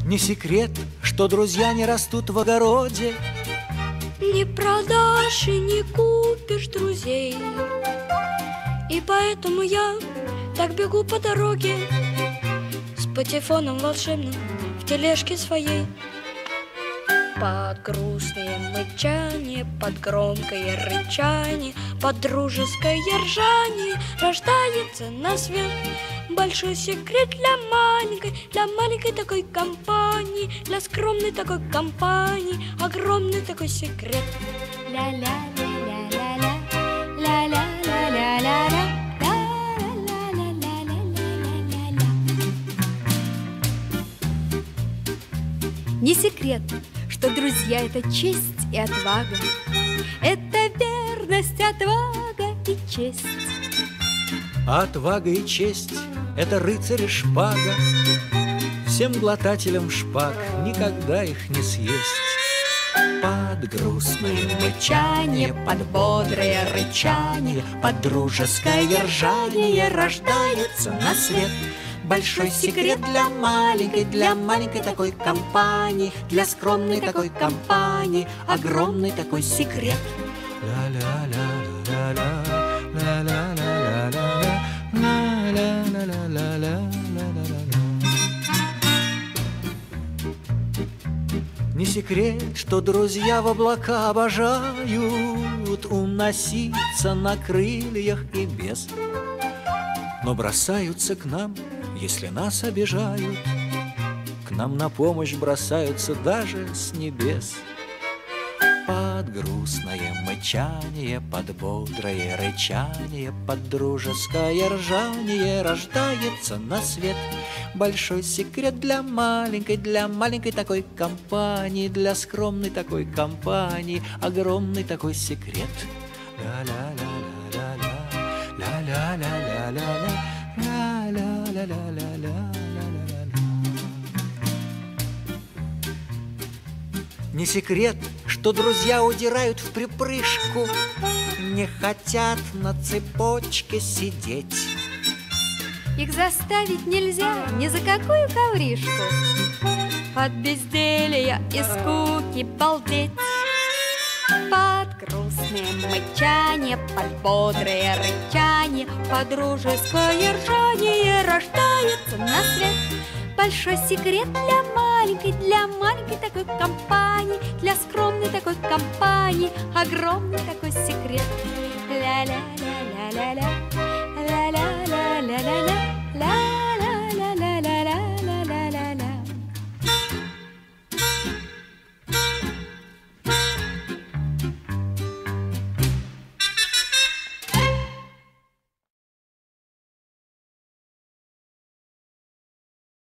Не секрет, что друзья не растут в огороде. Не продашь и не купишь друзей. И поэтому я так бегу по дороге с патефоном волшебным в тележке своей. Под грустное мычание, под громкое рычание, под дружеское ржание рождается на свет большой секрет для маленькой такой компании, для скромной такой компании, огромный такой секрет. Ля-ля-ля-ля-ля-ля, ля-ля-ля-ля-ля-ля. Не секрет, что друзья — это честь и отвага, это верность, отвага и честь. Отвага и честь — это рыцарь и шпага. Всем глотателям шпаг никогда их не съесть. Под грустное мычание, под бодрое рычание, под дружеское ржание рождается на свет большой секрет для маленькой такой компании, для скромной такой компании, огромный такой секрет. Не секрет, что друзья в облака обожают уноситься на крыльях и без, но бросаются к нам, если нас обижают. К нам на помощь бросаются даже с небес. Под грустное мычание, под бодрое рычание, под дружеское ржание рождается на свет большой секрет для маленькой такой компании, для скромной такой компании, огромный такой секрет. Не секрет, что друзья удирают в припрыжку, не хотят на цепочке сидеть. Их заставить нельзя ни за какую ковришку, от безделия и скуки балдеть. Под грустное мычание, под бодрое рычание, под дружеское ржание рождается на свет большой секрет для маленькой такой компании, для скромной такой компании, огромный такой секрет. Ля-ля-ля-ля-ля-ля, ля-ля-ля-ля-ля-ля, ля.